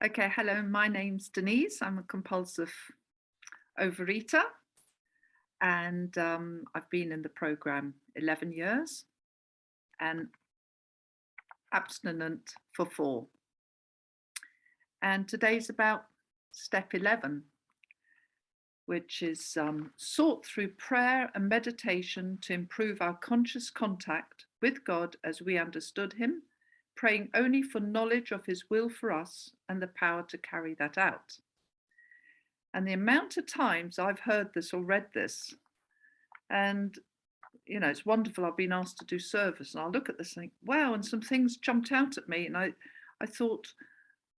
Okay, hello, my name's Denise. I'm a compulsive overeater, and I've been in the program 11 years and abstinent for 4. And today's about step 11, which is sought through prayer and meditation to improve our conscious contact with God as we understood him, praying only for knowledge of his will for us and the power to carry that out. And the amount of times I've heard this or read this, and it's wonderful. I've been asked to do service, and I'll look at this and think, wow, and some things jumped out at me. And I thought,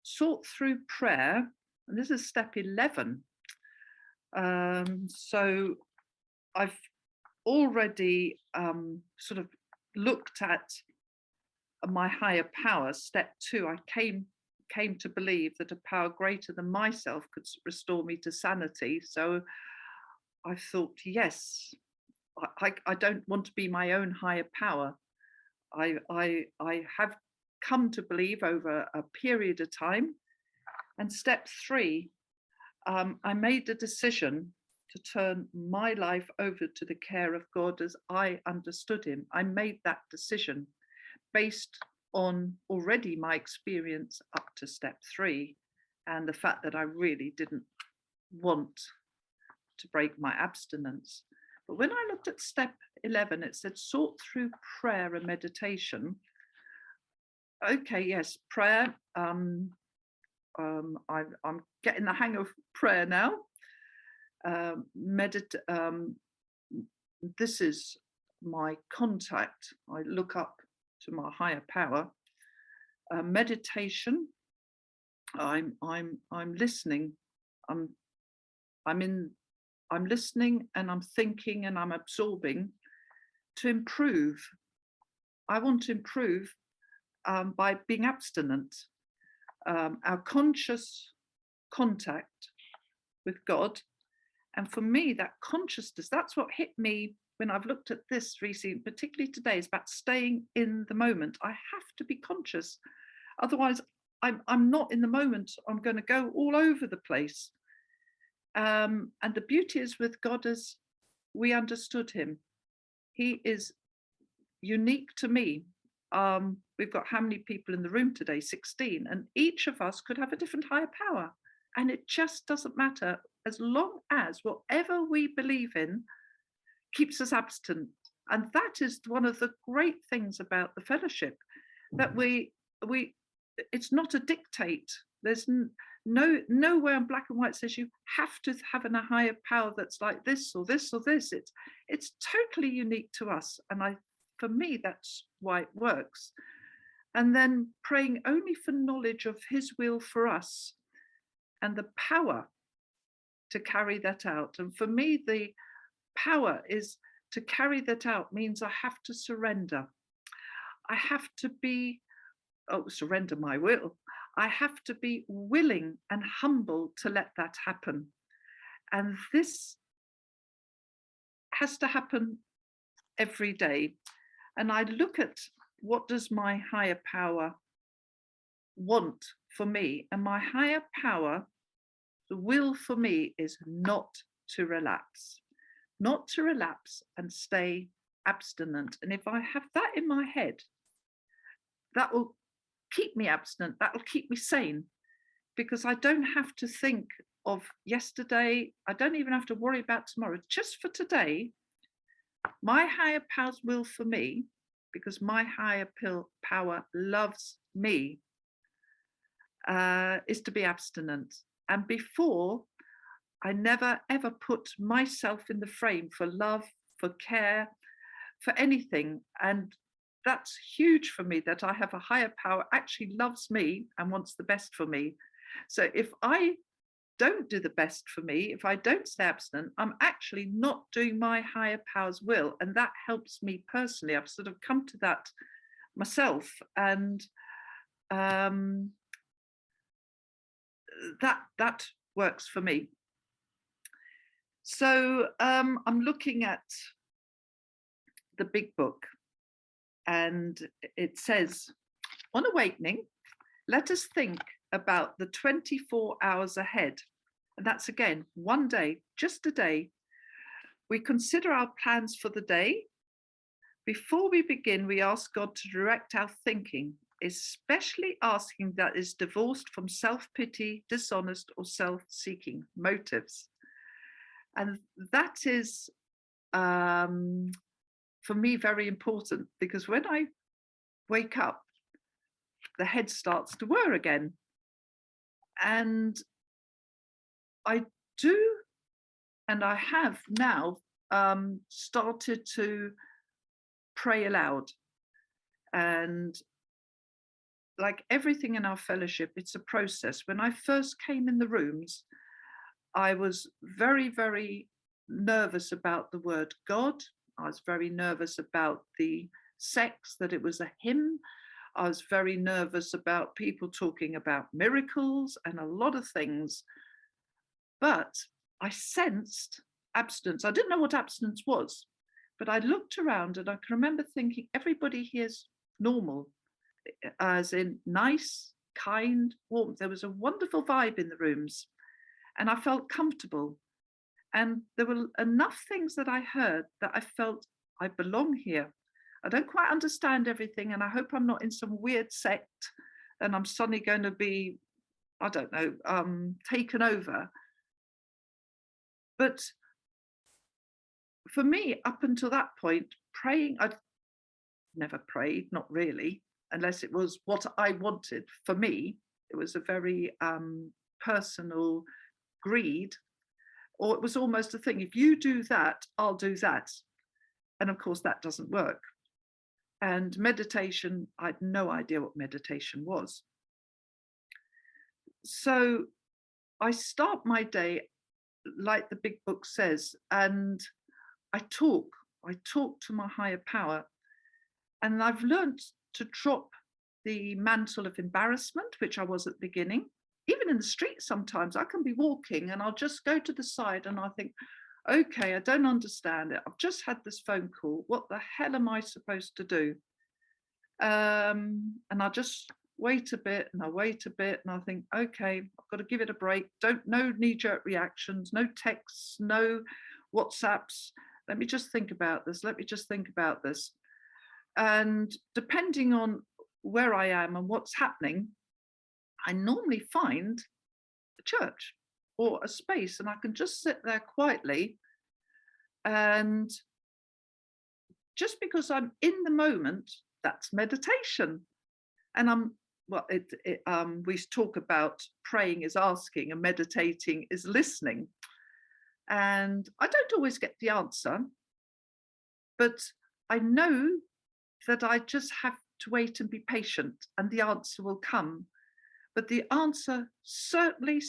sought through prayer, and this is step 11. So I've already sort of looked at my higher power. Step 2, I came to believe that a power greater than myself could restore me to sanity. So I thought, yes, I don't want to be my own higher power. I have come to believe over a period of time. And step 3, I made the decision to turn my life over to the care of God as I understood him. I made that decision based on already my experience up to step 3 and the fact that I really didn't want to break my abstinence. But when I looked at step 11, it said sought through prayer and meditation. Okay, yes, prayer. I'm getting the hang of prayer now. This is my contact. I look up to my higher power. Meditation. I'm listening. I'm listening, and I'm thinking, and I'm absorbing to improve. I want to improve by being abstinent. Our conscious contact with God. And for me, that consciousness, that's what hit me when I've looked at this recently, particularly today, is about staying in the moment. I have to be conscious. Otherwise, I'm not in the moment. I'm going to go all over the place. And the beauty is with God as we understood him. He is unique to me. We've got how many people in the room today? 16. And each of us could have a different higher power. And it just doesn't matter as long as whatever we believe in keeps us abstinent. And that is one of the great things about the fellowship, that we it's not a dictate. There's nowhere in black and white says you have to have a higher power that's like this or this or this. It's totally unique to us. And for me, that's why it works. And then praying only for knowledge of his will for us and the power to carry that out. And for me, the power is to carry that out means I have to surrender. I have to surrender my will. I have to be willing and humble to let that happen. And this has to happen every day. And I look at what does my higher power want for me? And my higher power, the will for me, is not to relapse and stay abstinent. And if I have that in my head, that will keep me abstinent. That will keep me sane, because I don't have to think of yesterday. I don't even have to worry about tomorrow. Just for today, my higher power's will for me, because my higher power loves me, is to be abstinent. And before, I never ever put myself in the frame for love, for care, for anything. And that's huge for me, that I have a higher power actually loves me and wants the best for me. So if I don't do the best for me, if I don't stay abstinent, I'm actually not doing my higher power's will. And that helps me personally. I've sort of come to that myself. And that works for me. So I'm looking at the big book, and it says, on awakening, let us think about the 24 hours ahead. And that's again, one day, just a day. We consider our plans for the day. Before we begin, we ask God to direct our thinking, especially asking that is divorced from self-pity, dishonest, or self-seeking motives. And that is, for me, very important, because when I wake up, the head starts to whir again. And I do, and I have now started to pray aloud. And like everything in our fellowship, it's a process. When I first came in the rooms, I was very, very nervous about the word God. I was very nervous about the sex, that it was a hymn. I was very nervous about people talking about miracles and a lot of things. But I sensed abstinence. I didn't know what abstinence was, but I looked around and I can remember thinking everybody here's normal, as in nice, kind, warm. There was a wonderful vibe in the rooms and I felt comfortable. And there were enough things that I heard that I felt I belong here. I don't quite understand everything, and I hope I'm not in some weird sect and I'm suddenly going to be, I don't know, taken over. But for me, up until that point, praying, I'd never prayed, not really, unless it was what I wanted. For me, it was a very personal greed, or it was almost a thing. If you do that, I'll do that. And of course, that doesn't work. And meditation, I had no idea what meditation was. So I start my day like the big book says, and I talk to my higher power. And I've learned to drop the mantle of embarrassment, which I was at the beginning. Even in the street, sometimes I can be walking and I'll just go to the side and I think, okay, I don't understand it. I've just had this phone call. What the hell am I supposed to do? And I just wait a bit and I wait a bit and I think, okay, I've got to give it a break. No knee-jerk reactions, no texts, no WhatsApps. Let me just think about this. Let me just think about this. And depending on where I am and what's happening, I normally find a church or a space and I can just sit there quietly. And just because I'm in the moment, that's meditation. And we talk about praying is asking and meditating is listening. And I don't always get the answer, but I know that I just have to wait and be patient and the answer will come. But the answer certainly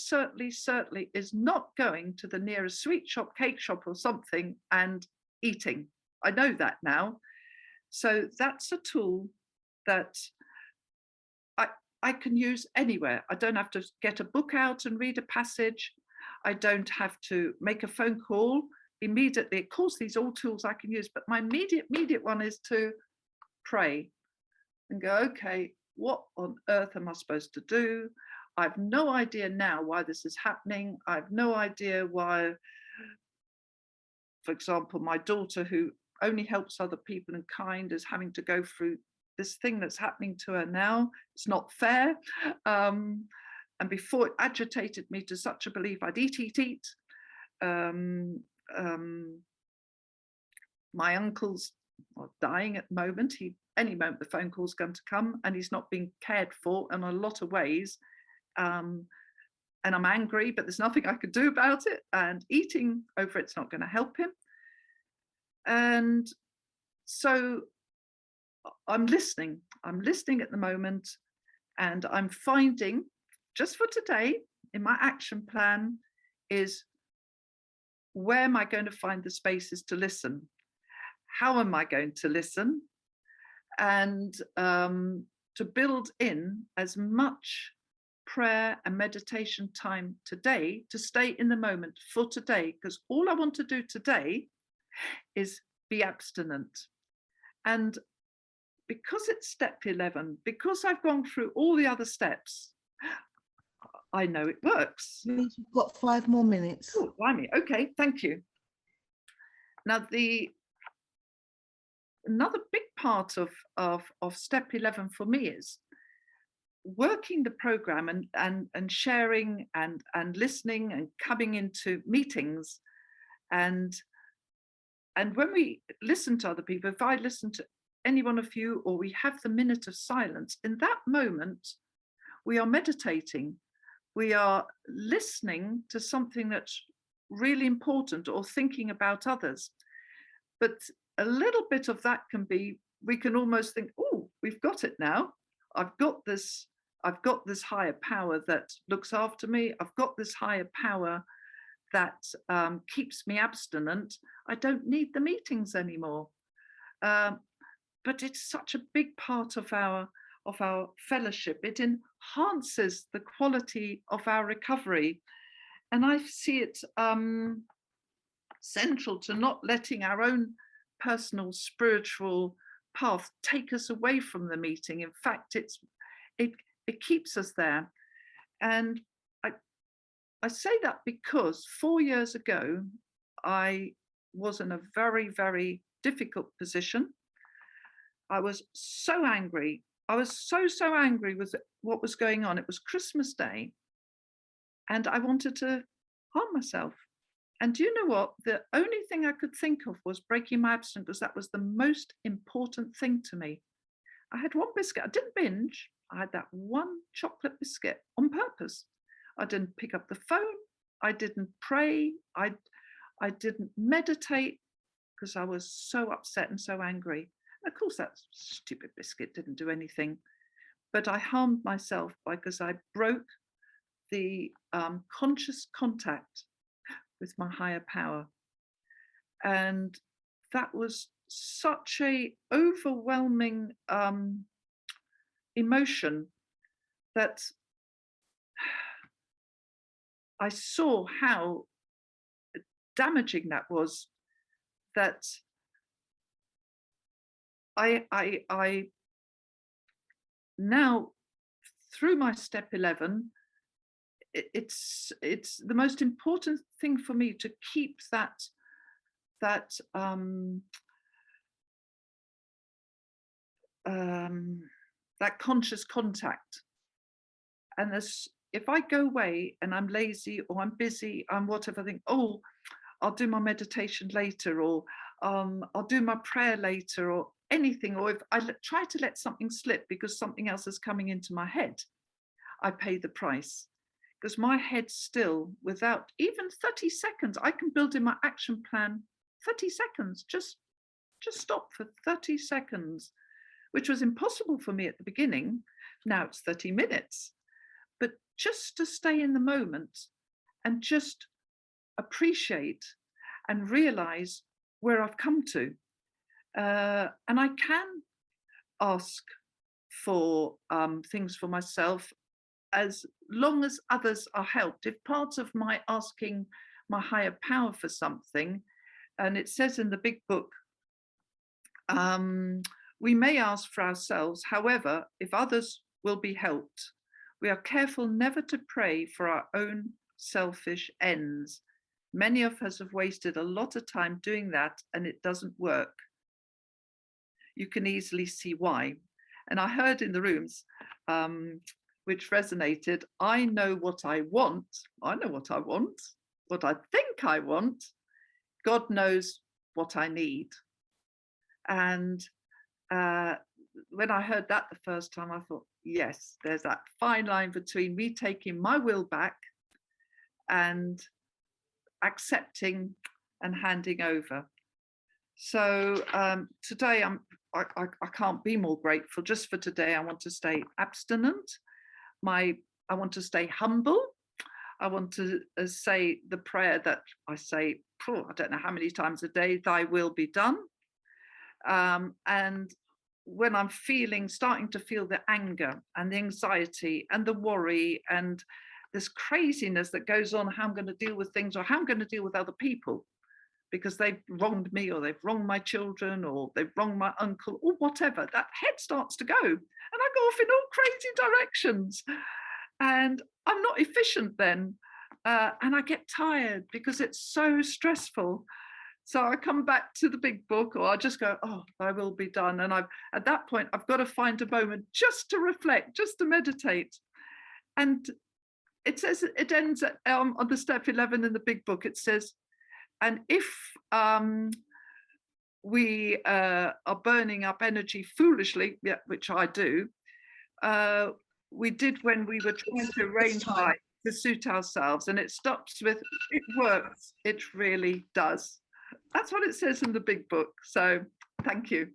is not going to the nearest sweet shop, cake shop or something and eating. I know that now. So that's a tool that I can use anywhere. I don't have to get a book out and read a passage. I don't have to make a phone call immediately. Of course, these are all tools I can use, but my immediate one is to pray and go, okay, what on earth am I supposed to do? I have no idea now why this is happening. I have no idea why, for example, my daughter, who only helps other people in kind, is having to go through this thing that's happening to her now. It's not fair. And before, it agitated me to such a belief I'd eat. My uncle's dying at the moment. Any moment the phone call's going to come, and he's not being cared for in a lot of ways. And I'm angry, but there's nothing I could do about it. And eating over it's not going to help him. And so I'm listening at the moment, and I'm finding, just for today, in my action plan, is where am I going to find the spaces to listen? How am I going to listen? And to build in as much prayer and meditation time today to stay in the moment for today, because all I want to do today is be abstinent. And because it's step 11, because I've gone through all the other steps, I know it works. You've got 5 more minutes. Oh, blimey. Okay, thank you. Now, another big part of step 11 for me is working the program and sharing and listening and coming into meetings. And when we listen to other people, if I listen to any one of you, or we have the minute of silence, in that moment, we are meditating. We are listening to something that's really important, or thinking about others. But a little bit of that can be, we can almost think, oh, we've got it now. I've got this higher power that looks after me. I've got this higher power that keeps me abstinent. I don't need the meetings anymore. But it's such a big part of our fellowship. It enhances the quality of our recovery. And I see it central to not letting our own personal spiritual path take us away from the meeting. In fact, it keeps us there. And I say that because 4 years ago, I was in a very, very difficult position. I was so angry. I was so angry with what was going on. It was Christmas Day, and I wanted to harm myself. And do you know what? The only thing I could think of was breaking my abstinence, because that was the most important thing to me. I had one biscuit. I didn't binge. I had that one chocolate biscuit on purpose. I didn't pick up the phone. I didn't pray. I didn't meditate, because I was so upset and so angry. And of course, that stupid biscuit didn't do anything. But I harmed myself because I broke the conscious contact with my higher power. And that was such a overwhelming emotion that I saw how damaging that was, that I now, through my step 11, it's the most important thing for me to keep that conscious contact. And if I go away and I'm lazy, or I'm busy, I'm whatever, I think, oh, I'll do my meditation later, or I'll do my prayer later, or anything, or if I try to let something slip because something else is coming into my head, I pay the price. Because my head still, without even 30 seconds, I can build in my action plan 30 seconds, just stop for 30 seconds, which was impossible for me at the beginning. Now it's 30 minutes. But just to stay in the moment and just appreciate and realize where I've come to. And I can ask for things for myself, as long as others are helped. If part of my asking my higher power for something, and it says in the big book, we may ask for ourselves, however, if others will be helped, we are careful never to pray for our own selfish ends. Many of us have wasted a lot of time doing that, and it doesn't work. You can easily see why. And I heard in the rooms, which resonated, I know what I want. I know what I want, what I think I want. God knows what I need. And when I heard that the first time, I thought, yes, there's that fine line between me taking my will back and accepting and handing over. So today I can't be more grateful. Just for today, I want to stay abstinent. I want to stay humble. I want to say the prayer that I say, I don't know how many times a day, thy will be done. And when I'm starting to feel the anger and the anxiety and the worry and this craziness that goes on, how I'm going to deal with things, or how I'm going to deal with other people because they've wronged me, or they've wronged my children, or they've wronged my uncle, or whatever, that head starts to go. And I go off in all crazy directions. and I'm not efficient then. And I get tired because it's so stressful. So I come back to the big book, or I just go, oh, I will be done. And at that point, I've got to find a moment just to reflect, just to meditate. And it says, it ends at, on the step 11 in the big book, it says, and if we are burning up energy foolishly, yeah, which I do, we did when we were trying to arrange life to suit ourselves, and it stops with, it works, it really does. That's what it says in the big book. So thank you.